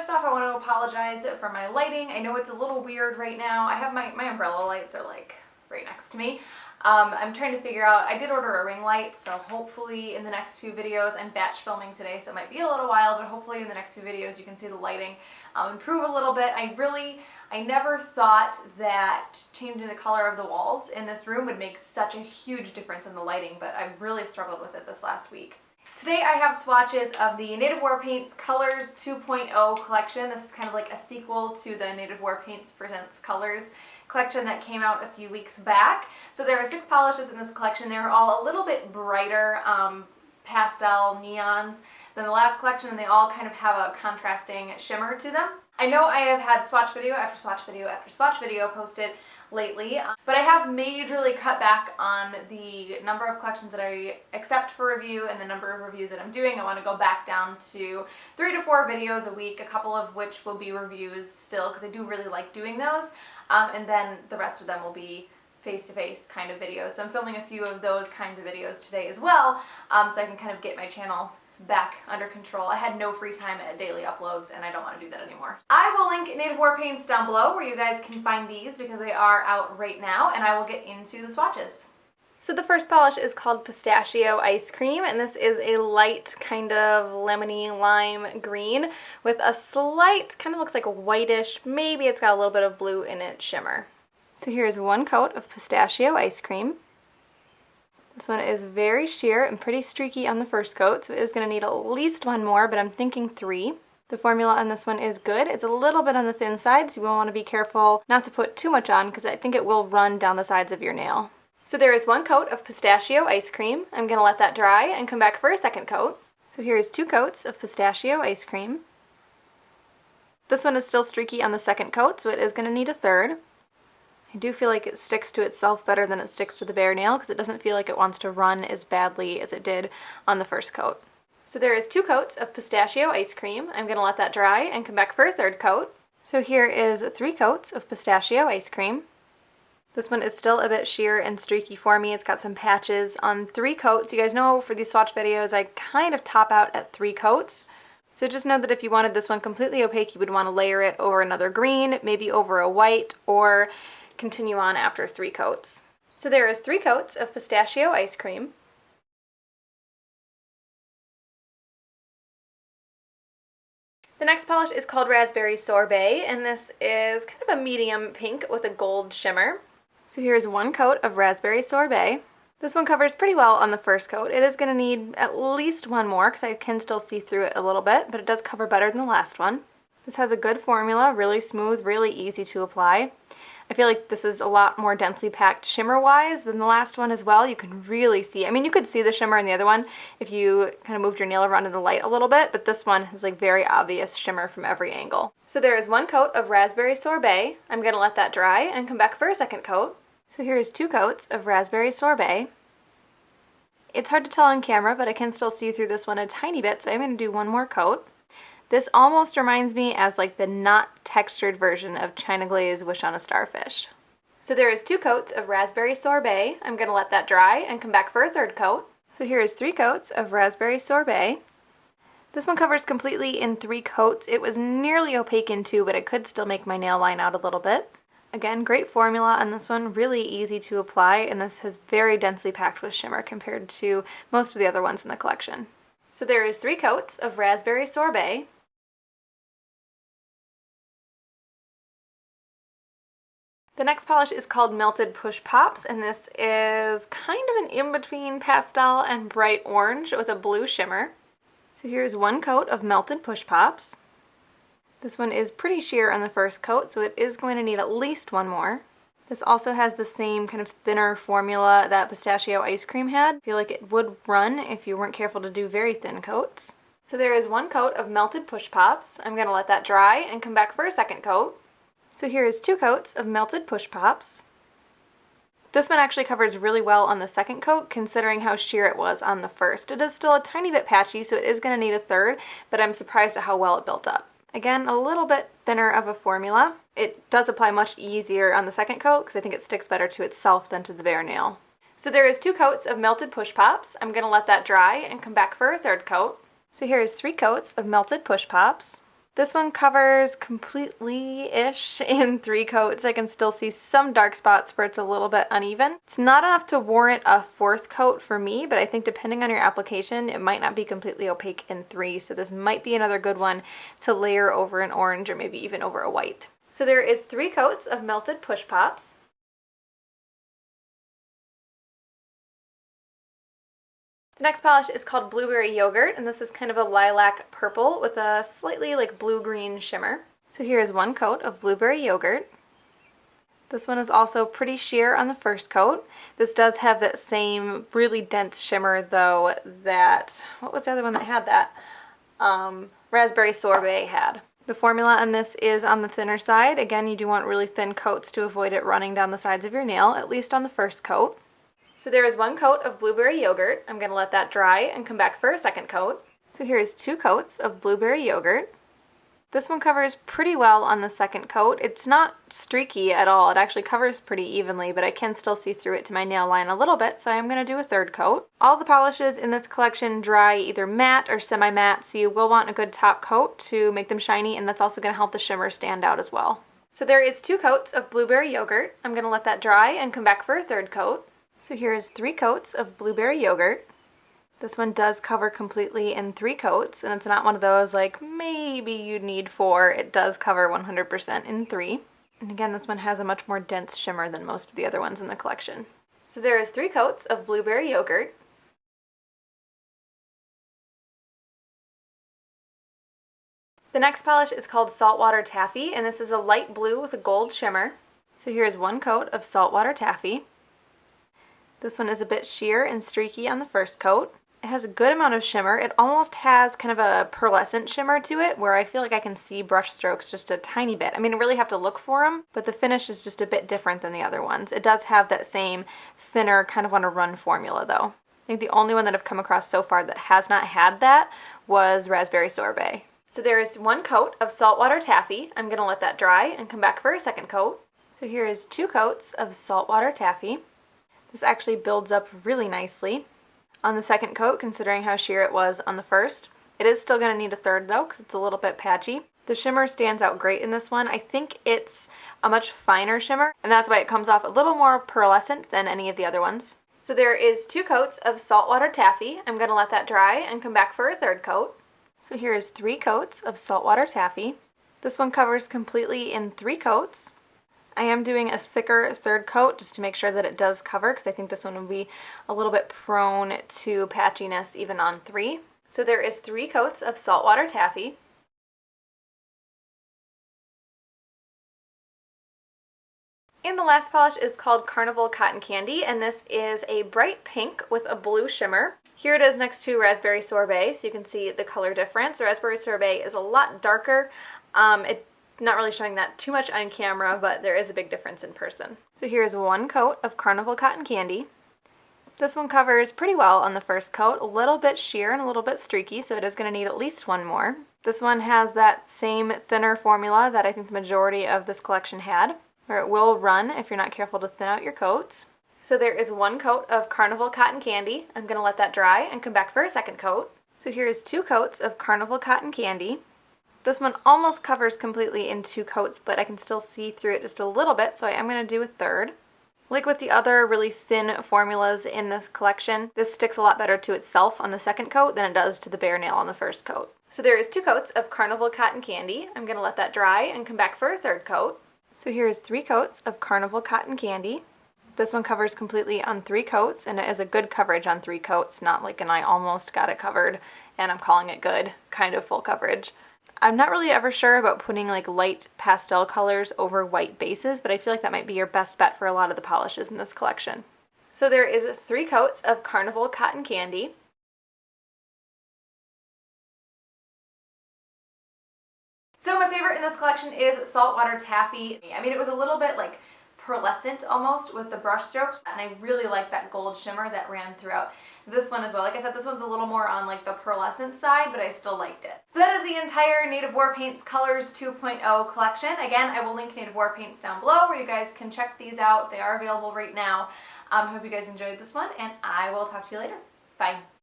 first off, I want to apologize for my lighting. I know it's a little weird right now. I have my umbrella lights are like right next to me. I'm trying to figure out, I did order a ring light, so hopefully in the next few videos, I'm batch filming today, so it might be a little while, but hopefully in the next few videos you can see the lighting improve a little bit. I never thought that changing the color of the walls in this room would make such a huge difference in the lighting, but I really struggled with it this last week. Today I have swatches of the Native War Paints Colors 2.0 collection. This is kind of like a sequel to the Native War Paints Presents Colors collection that came out a few weeks back. So there are 6 polishes in this collection. They're all a little bit brighter pastel neons than the last collection, and they all kind of have a contrasting shimmer to them. I know I have had swatch video after swatch video after swatch video posted lately, but I have majorly cut back on the number of collections that I accept for review and the number of reviews that I'm doing. I want to go back down to 3 to 4 videos a week, a couple of which will be reviews still because I do really like doing those, and then the rest of them will be face-to-face kind of videos. So I'm filming a few of those kinds of videos today as well, so I can kind of get my channel back under control. I had no free time at daily uploads, and I don't want to do that anymore. I will link Native War Paints down below where you guys can find these because they are out right now, and I will get into the swatches. So the first polish is called Pistachio Ice Cream, and this is a light kind of lemony lime green with a slight, kind of looks like a whitish, maybe it's got a little bit of blue in it, shimmer. So here's 1 coat of Pistachio Ice Cream. This one is very sheer and pretty streaky on the first coat, so it is going to need at least 1 more, but I'm thinking 3. The formula on this one is good. It's a little bit on the thin side, so you will want to be careful not to put too much on because I think it will run down the sides of your nail. So there is 1 coat of Pistachio Ice Cream. I'm going to let that dry and come back for a second coat. So here's 2 coats of Pistachio Ice Cream. This one is still streaky on the second coat, so it is going to need a 3rd. I do feel like it sticks to itself better than it sticks to the bare nail because it doesn't feel like it wants to run as badly as it did on the first coat. So there is 2 coats of Pistachio Ice Cream. I'm going to let that dry and come back for a 3rd coat. So here is 3 coats of Pistachio Ice Cream. This one is still a bit sheer and streaky for me. It's got some patches on 3 coats. You guys know for these swatch videos I kind of top out at 3 coats. So just know that if you wanted this one completely opaque, you would want to layer it over another green, maybe over a white, or continue on after 3 coats. So there is 3 coats of Pistachio Ice Cream. The next polish is called Raspberry Sorbet, and this is kind of a medium pink with a gold shimmer. So here's 1 coat of Raspberry Sorbet. This one covers pretty well on the first coat. It is going to need at least 1 more because I can still see through it a little bit, but it does cover better than the last one. This has a good formula, really smooth, really easy to apply. I feel like this is a lot more densely packed shimmer-wise than the last one as well. You can really see, I mean, you could see the shimmer in the other one if you kind of moved your nail around in the light a little bit, but this one has like very obvious shimmer from every angle. So there is 1 coat of Raspberry Sorbet. I'm going to let that dry and come back for a second coat. So here's 2 coats of Raspberry Sorbet. It's hard to tell on camera, but I can still see through this one a tiny bit, so I'm going to do 1 more coat. This almost reminds me as like the not textured version of China Glaze Wish on a Starfish. So there is 2 coats of Raspberry Sorbet. I'm going to let that dry and come back for a 3rd coat. So here is 3 coats of Raspberry Sorbet. This one covers completely in 3 coats. It was nearly opaque in 2, but it could still make my nail line out a little bit. Again, great formula on this one, really easy to apply, and this is very densely packed with shimmer compared to most of the other ones in the collection. So there is 3 coats of Raspberry Sorbet. The next polish is called Melted Push Pops, and this is kind of an in-between pastel and bright orange with a blue shimmer. So here's 1 coat of Melted Push Pops. This one is pretty sheer on the first coat, so it is going to need at least 1 more. This also has the same kind of thinner formula that Pistachio Ice Cream had. I feel like it would run if you weren't careful to do very thin coats. So there is 1 coat of Melted Push Pops. I'm going to let that dry and come back for a second coat. So here is 2 coats of Melted Push Pops. This one actually covers really well on the second coat considering how sheer it was on the first. It is still a tiny bit patchy, so it is going to need a 3rd, but I'm surprised at how well it built up. Again, a little bit thinner of a formula. It does apply much easier on the second coat because I think it sticks better to itself than to the bare nail. So there is 2 coats of Melted Push Pops. I'm going to let that dry and come back for a 3rd coat. So here is 3 coats of Melted Push Pops. This one covers completely-ish in 3 coats. I can still see some dark spots where it's a little bit uneven. It's not enough to warrant a 4th coat for me, but I think depending on your application, it might not be completely opaque in 3, so this might be another good one to layer over an orange or maybe even over a white. So there is 3 coats of melted Push Pops. The next polish is called Blueberry Yogurt, and this is kind of a lilac purple with a slightly like blue-green shimmer. So here is 1 coat of Blueberry Yogurt. This one is also pretty sheer on the first coat. This does have that same really dense shimmer though that, what was the other one that had that? Raspberry Sorbet had. The formula on this is on the thinner side. Again, you do want really thin coats to avoid it running down the sides of your nail, at least on the first coat. So there is 1 coat of Blueberry Yogurt. I'm going to let that dry and come back for a second coat. So here is 2 coats of Blueberry Yogurt. This one covers pretty well on the second coat. It's not streaky at all. It actually covers pretty evenly, but I can still see through it to my nail line a little bit, so I'm going to do a 3rd coat. All the polishes in this collection dry either matte or semi-matte, so you will want a good top coat to make them shiny, and that's also going to help the shimmer stand out as well. So there is 2 coats of Blueberry Yogurt. I'm going to let that dry and come back for a 3rd coat. So here is 3 coats of Blueberry Yogurt. This one does cover completely in 3 coats, and it's not one of those like maybe you'd need 4. It does cover 100% in 3. And again, this one has a much more dense shimmer than most of the other ones in the collection. So there is 3 coats of Blueberry Yogurt. The next polish is called Saltwater Taffy, and this is a light blue with a gold shimmer. So here is 1 coat of Saltwater Taffy. This one is a bit sheer and streaky on the first coat. It has a good amount of shimmer. It almost has kind of a pearlescent shimmer to it where I feel like I can see brush strokes just a tiny bit. I mean, I really have to look for them, but the finish is just a bit different than the other ones. It does have that same thinner kind of on a run formula though. I think the only one that I've come across so far that has not had that was Raspberry Sorbet. So there is 1 coat of Saltwater Taffy. I'm going to let that dry and come back for a second coat. So here is 2 coats of Saltwater Taffy. This actually builds up really nicely on the second coat, considering how sheer it was on the first. It is still going to need a 3rd though, because it's a little bit patchy. The shimmer stands out great in this one. I think it's a much finer shimmer, and that's why it comes off a little more pearlescent than any of the other ones. So there is 2 coats of Saltwater Taffy. I'm going to let that dry and come back for a 3rd coat. So here is 3 coats of Saltwater Taffy. This one covers completely in 3 coats. I am doing a thicker 3rd coat just to make sure that it does cover, because I think this one will be a little bit prone to patchiness even on 3. So there is 3 coats of Saltwater Taffy. And the last polish is called Carnival Cotton Candy, and this is a bright pink with a blue shimmer. Here it is next to Raspberry Sorbet, so you can see the color difference. The Raspberry Sorbet is a lot darker. Not really showing that too much on camera, but there is a big difference in person. So here's 1 coat of Carnival Cotton Candy. This one covers pretty well on the first coat, a little bit sheer and a little bit streaky, so it is going to need at least 1 more. This one has that same thinner formula that I think the majority of this collection had, where it will run if you're not careful to thin out your coats. So there is 1 coat of Carnival Cotton Candy. I'm going to let that dry and come back for a second coat. So here is 2 coats of Carnival Cotton Candy. This one almost covers completely in 2 coats, but I can still see through it just a little bit, so I am going to do a 3rd. Like with the other really thin formulas in this collection, this sticks a lot better to itself on the second coat than it does to the bare nail on the first coat. So there is 2 coats of Carnival Cotton Candy. I'm going to let that dry and come back for a 3rd coat. So here's 3 coats of Carnival Cotton Candy. This one covers completely on 3 coats, and it is a good coverage on 3 coats, not like an I almost got it covered and I'm calling it good kind of full coverage. I'm not really ever sure about putting like light pastel colors over white bases, but I feel like that might be your best bet for a lot of the polishes in this collection. So there is 3 coats of Carnival Cotton Candy. So my favorite in this collection is Saltwater Taffy. I mean, it was a little bit like pearlescent almost with the brush strokes, and I really like that gold shimmer that ran throughout this one as well. Like I said, this one's a little more on like the pearlescent side, but I still liked it. So that is the entire Native War Paints Colors 2.0 collection. Again, I will link Native War Paints down below where you guys can check these out. They are available right now. Hope you guys enjoyed this one, and I will talk to you later. Bye.